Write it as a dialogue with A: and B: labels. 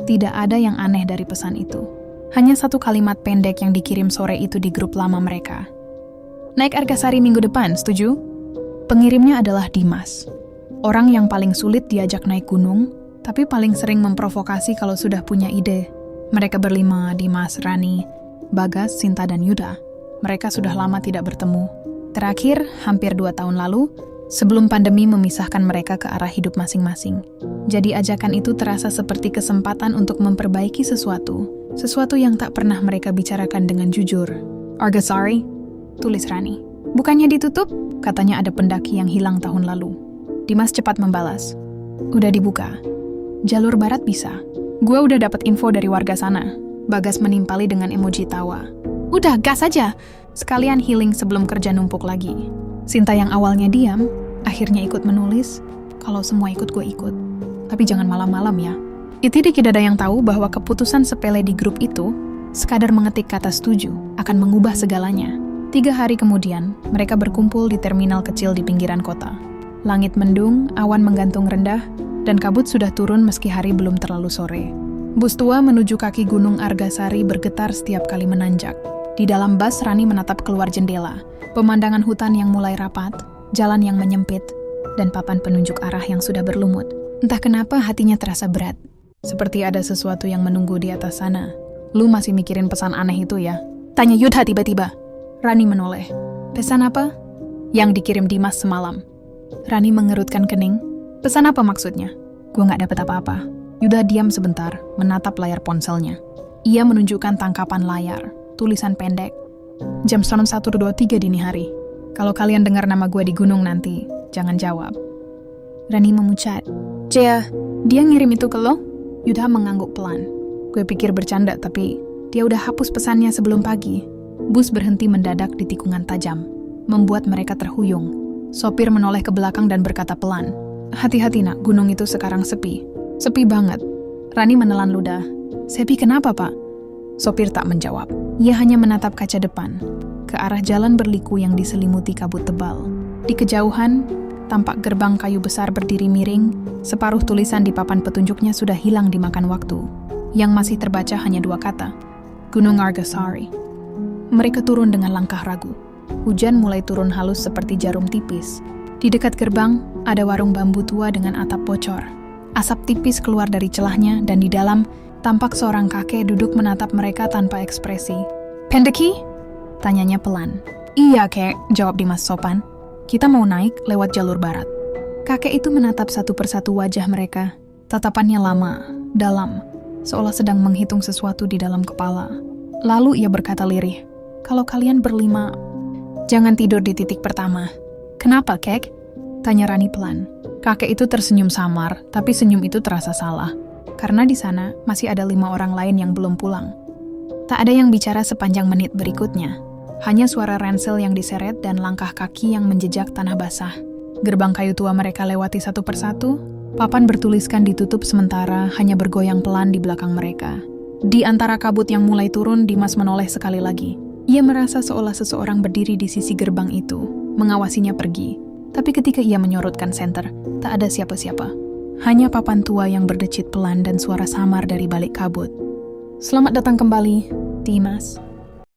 A: Tidak ada yang aneh dari pesan itu. Hanya satu kalimat pendek yang dikirim sore itu di grup lama mereka. Naik Argasari minggu depan, setuju? Pengirimnya adalah Dimas. Orang yang paling sulit diajak naik gunung, tapi paling sering memprovokasi kalau sudah punya ide. Mereka berlima, Dimas, Rani, Bagas, Sinta, dan Yuda. Mereka sudah lama tidak bertemu. Terakhir, hampir 2 tahun lalu, sebelum pandemi memisahkan mereka ke arah hidup masing-masing. Jadi ajakan itu terasa seperti kesempatan untuk memperbaiki sesuatu yang tak pernah mereka bicarakan dengan jujur. Argasari, tulis Rani. Bukannya ditutup? Katanya ada pendaki yang hilang tahun lalu. Dimas cepat membalas. Udah dibuka. Jalur barat bisa. Gua udah dapat info dari warga sana. Bagas menimpali dengan emoji tawa. Udah, gas aja. Sekalian healing sebelum kerja numpuk lagi. Sinta yang awalnya diam, akhirnya ikut menulis. Kalau semua ikut, gue ikut. Tapi jangan malam-malam ya. Tidak ada yang tahu bahwa keputusan sepele di grup itu, sekadar mengetik kata setuju, akan mengubah segalanya. 3 hari kemudian, mereka berkumpul di terminal kecil di pinggiran kota. Langit mendung, awan menggantung rendah, dan kabut sudah turun meski hari belum terlalu sore. Bus tua menuju kaki gunung Argasari bergetar setiap kali menanjak. Di dalam bus, Rani menatap keluar jendela. Pemandangan hutan yang mulai rapat, jalan yang menyempit, dan papan penunjuk arah yang sudah berlumut. Entah kenapa hatinya terasa berat. Seperti ada sesuatu yang menunggu di atas sana. Lu masih mikirin pesan aneh itu ya? Tanya Yudha tiba-tiba. Rani menoleh. Pesan apa? Yang dikirim Dimas semalam. Rani mengerutkan kening. Pesan apa maksudnya? Gua gak dapet apa-apa. Yudha diam sebentar, menatap layar ponselnya. Ia menunjukkan tangkapan layar, tulisan pendek. Jam 1:23 dini hari. Kalau kalian dengar nama gue di gunung nanti, jangan jawab. Rani memucat. Jaya, dia ngirim itu ke lo? Yudha mengangguk pelan. Gue pikir bercanda, tapi dia udah hapus pesannya sebelum pagi. Bus berhenti mendadak di tikungan tajam, membuat mereka terhuyung. Sopir menoleh ke belakang dan berkata pelan. Hati-hati nak, gunung itu sekarang sepi. Sepi banget. Rani menelan ludah. Sepi kenapa, Pak? Sopir tak menjawab. Ia hanya menatap kaca depan, ke arah jalan berliku yang diselimuti kabut tebal. Di kejauhan, tampak gerbang kayu besar berdiri miring, separuh tulisan di papan petunjuknya sudah hilang dimakan waktu. Yang masih terbaca hanya 2 kata, Gunung Argasari. Mereka turun dengan langkah ragu. Hujan mulai turun halus seperti jarum tipis. Di dekat gerbang, ada warung bambu tua dengan atap bocor. Asap tipis keluar dari celahnya dan di dalam, tampak seorang kakek duduk menatap mereka tanpa ekspresi. Pendaki? Tanyanya pelan. Iya, kek, jawab Dimas sopan. Kita mau naik lewat jalur barat. Kakek itu menatap satu persatu wajah mereka. Tatapannya lama, dalam, seolah sedang menghitung sesuatu di dalam kepala. Lalu ia berkata lirih, kalau kalian berlima, jangan tidur di titik pertama. Kenapa, kek? Tanya Rani pelan. Kakek itu tersenyum samar, tapi senyum itu terasa salah. Karena di sana masih ada 5 orang lain yang belum pulang. Tak ada yang bicara sepanjang menit berikutnya. Hanya suara ransel yang diseret dan langkah kaki yang menjejak tanah basah. Gerbang kayu tua mereka lewati satu persatu. Papan bertuliskan ditutup sementara hanya bergoyang pelan di belakang mereka. Di antara kabut yang mulai turun, Dimas menoleh sekali lagi. Ia merasa seolah seseorang berdiri di sisi gerbang itu, mengawasinya pergi. Tapi ketika ia menyorotkan senter, tak ada siapa-siapa. Hanya papan tua yang berdecit pelan dan suara samar dari balik kabut. Selamat datang kembali, Dimas.